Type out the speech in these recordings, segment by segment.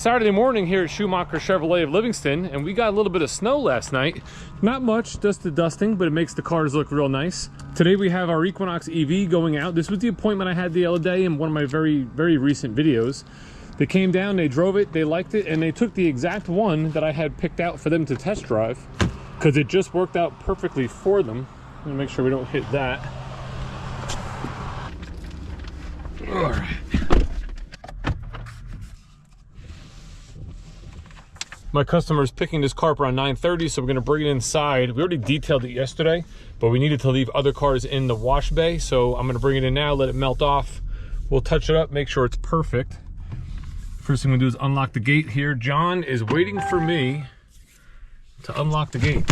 Saturday morning here at Schumacher Chevrolet of Livingston, and we got a little bit of snow last night. Not much, just the dusting, but it makes the cars look real nice. Today we have our Equinox EV going out. This was the appointment I had the other day in one of my very recent videos. They came down, they drove it, they liked it, and they took the exact one that I had picked out for them to test drive because it just worked out perfectly for them. I'm gonna make sure we don't hit that. All right. My customer is picking this car up around 9:30, so we're gonna bring it inside. We already detailed it yesterday, but we needed to leave other cars in the wash bay, so I'm gonna bring it in now, let it melt off. We'll touch it up, make sure it's perfect. First thing I'm gonna do is unlock the gate here. John is waiting for me to unlock the gate.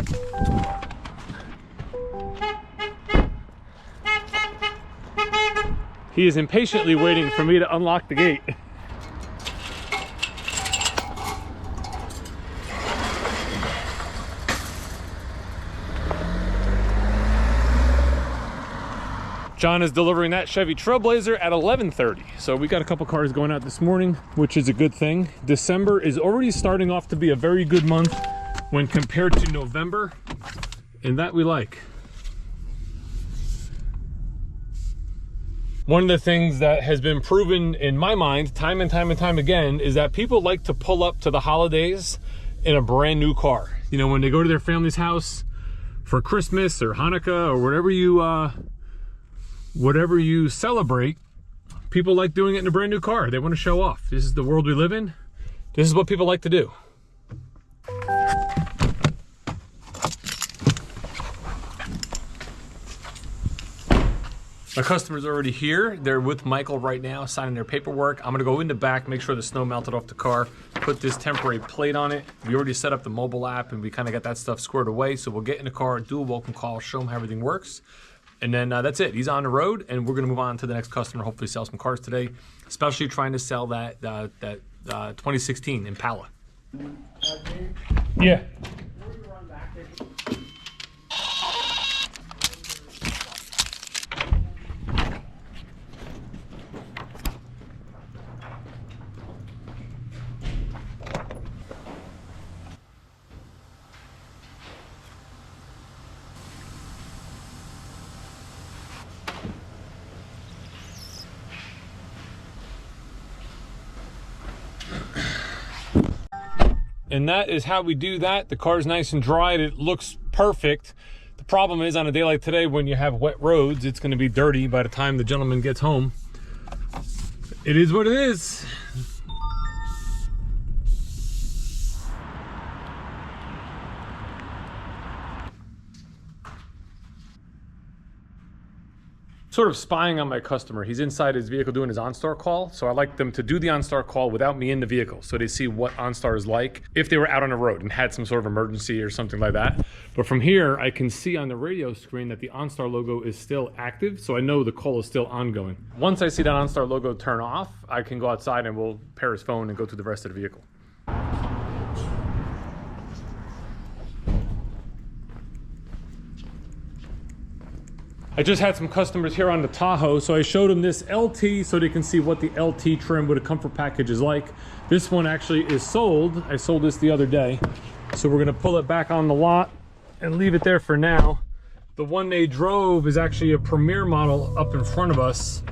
He is impatiently waiting for me to unlock the gate. John is delivering that Chevy Trailblazer at 11:30. So we got a couple cars going out this morning, which is a good thing. December is already starting off to be a very good month when compared to November, and that we like. One of the things that has been proven in my mind time and time again is that people like to pull up to the holidays in a brand new car. You know, when they go to their family's house for Christmas or Hanukkah or whatever you celebrate, people like doing it in a brand new car. They want to show off. This is the world we live in. This is what people like to do. My customer's already here. They're with Michael right now, signing their paperwork. I'm gonna go in the back, make sure the snow melted off the car, put this temporary plate on it. We already set up the mobile app and we kind of got that stuff squared away. So we'll get in the car, do a welcome call, show them how everything works. And then that's it. He's on the road, and we're going to move on to the next customer. Hopefully, sell some cars today, especially trying to sell that 2016 Impala. Yeah. And that is how we do that. The car's nice and dry. It looks perfect. The problem is on a day like today when you have wet roads, it's going to be dirty by the time the gentleman gets home. It is what it is. Sort of spying on my customer. He's inside his vehicle doing his OnStar call. So I like them to do the OnStar call without me in the vehicle so they see what OnStar is like if they were out on the road and had some sort of emergency or something like that. But from here, I can see on the radio screen that the OnStar logo is still active. So I know the call is still ongoing. Once I see that OnStar logo turn off, I can go outside and we'll pair his phone and go to the rest of the vehicle. I just had some customers here on the Tahoe, so I showed them this LT so they can see what the LT trim with a comfort package is like. This one actually is sold. I sold this the other day. So we're gonna pull it back on the lot and leave it there for now. The one they drove is actually a Premier model up in front of us.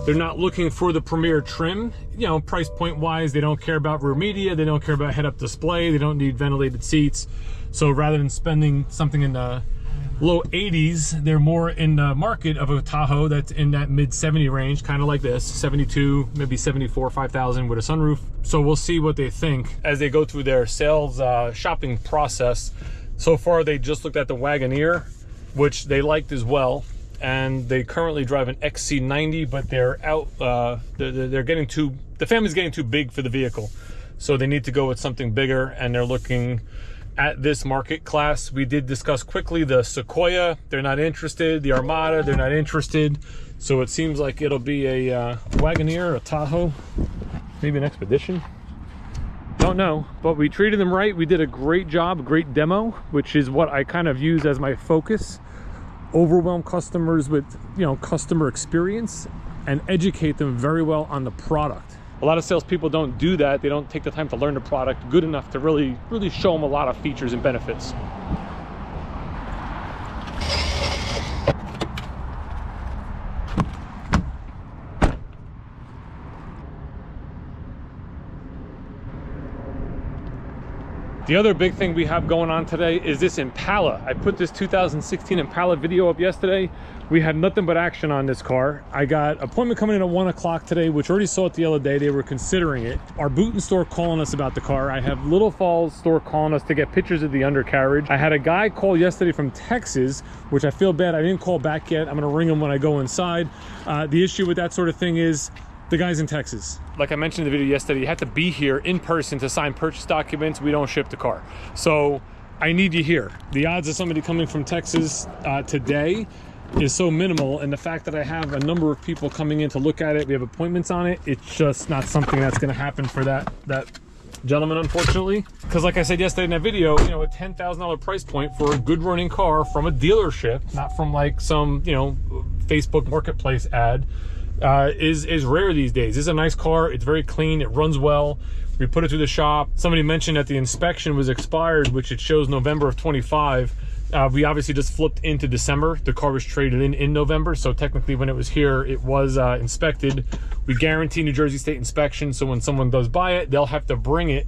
They're not looking for the Premier trim. You know, price point wise, they don't care about rear media, they don't care about head-up display, they don't need ventilated seats. So rather than spending something in the low 80s, they're more in the market of a Tahoe that's in that mid 70 range, kind of like this, 72, maybe 74, 5,000 with a sunroof. So we'll see what they think as they go through their sales shopping process. So far, they just looked at the Wagoneer, which they liked as well. And they currently drive an XC90, but they're out, they're getting the family's getting too big for the vehicle. So they need to go with something bigger, and they're looking at this market class. We did discuss quickly the Sequoia, they're not interested. The Armada, they're not interested. So it seems like it'll be a Wagoneer, a Tahoe, maybe an Expedition. Don't know, but we treated them right. We did a great job, a great demo, which is what I kind of use as my focus. Overwhelm customers with, you know, customer experience and educate them very well on the product. A lot of salespeople don't do that. They don't take the time to learn the product good enough to really show them a lot of features and benefits. The other big thing we have going on today is this Impala. I put this 2016 Impala video up yesterday. We had nothing but action on this car. I got an appointment coming in at 1 o'clock today, which already saw it the other day. They were considering it. Our Boonton store calling us about the car. I have Little Falls store calling us to get pictures of the undercarriage. I had a guy call yesterday from Texas, which I feel bad I didn't call back yet. I'm gonna ring him when I go inside. The issue with that sort of thing is the guy's in Texas. Like I mentioned in the video yesterday, you have to be here in person to sign purchase documents. We don't ship the car. So I need you here. The odds of somebody coming from Texas today is so minimal, and the fact that I have a number of people coming in to look at it, we have appointments on it, it's just not something that's going to happen for that gentleman, unfortunately. Because like I said yesterday in that video, you know, a $10,000 price point for a good running car from a dealership, not from like some, you know, Facebook marketplace ad, is rare these days. This is a nice car. It's very clean. It runs well. We put it through the shop. Somebody mentioned that the inspection was expired, which it shows November of 25. We obviously just flipped into December. The car was traded in November, so technically when it was here, it was inspected. We guarantee New Jersey State inspection, so when someone does buy it, they'll have to bring it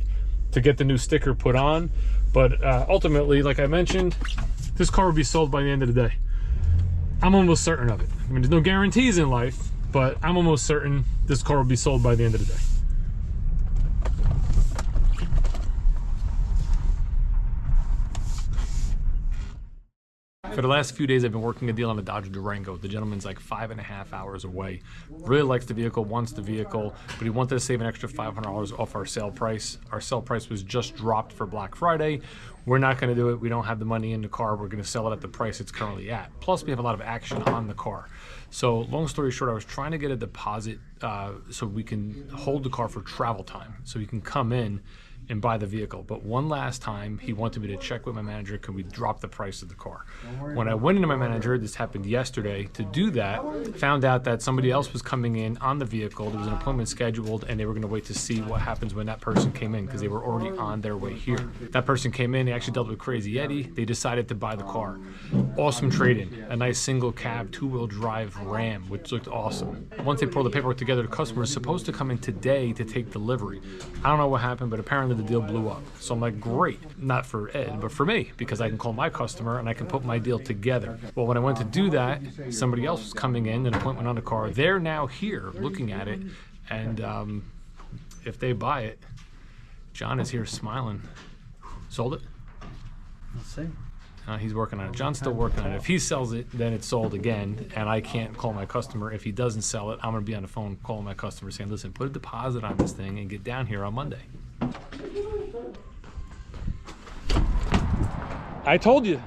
to get the new sticker put on. But ultimately, like I mentioned, this car will be sold by the end of the day. I'm almost certain of it. I mean, there's no guarantees in life, but I'm almost certain this car will be sold by the end of the day. For the last few days, I've been working a deal on a Dodge Durango. The gentleman's like 5.5 hours away. Really likes the vehicle, wants the vehicle, but he wanted to save an extra $500 off our sale price. Our sale price was just dropped for Black Friday. We're not going to do it. We don't have the money in the car. We're going to sell it at the price it's currently at. Plus, we have a lot of action on the car. So long story short, I was trying to get a deposit so we can hold the car for travel time, so he can come in and buy the vehicle. But one last time, he wanted me to check with my manager, could we drop the price of the car? When I went into my manager, this happened yesterday, to do that, found out that somebody else was coming in on the vehicle. There was an appointment scheduled, and they were gonna wait to see what happens when that person came in, because they were already on their way here. That person came in, they actually dealt with Crazy Eddie. They decided to buy the car. Awesome trade-in, a nice single cab, 2-wheel drive Ram, which looked awesome. Once they pulled the paperwork together, the customer was supposed to come in today to take delivery. I don't know what happened, but apparently the deal blew up. So I'm like, great, not for Ed, but for me, because I can call my customer and I can put my deal together. Well, when I went to do that, somebody else was coming in, an appointment on the car. They're now here looking at it, and if they buy it, John is here smiling. Sold it? Let's see. He's working on it. John's still working on it. If he sells it, then it's sold again, and I can't call my customer. If he doesn't sell it, I'm going to be on the phone calling my customer saying, listen, put a deposit on this thing and get down here on Monday. I told you.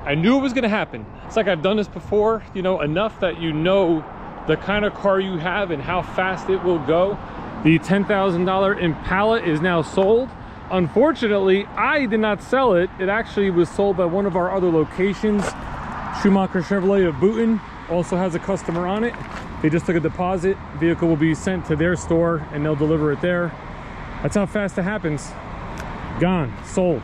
I knew it was going to happen. It's like I've done this before, you know, enough that you know the kind of car you have and how fast it will go. The $10,000 Impala is now sold. Unfortunately, I did not sell it. It actually was sold by one of our other locations. Schumacher Chevrolet of Boonton also has a customer on it. They just took a deposit. Vehicle will be sent to their store and they'll deliver it there. That's how fast it happens. Gone, sold.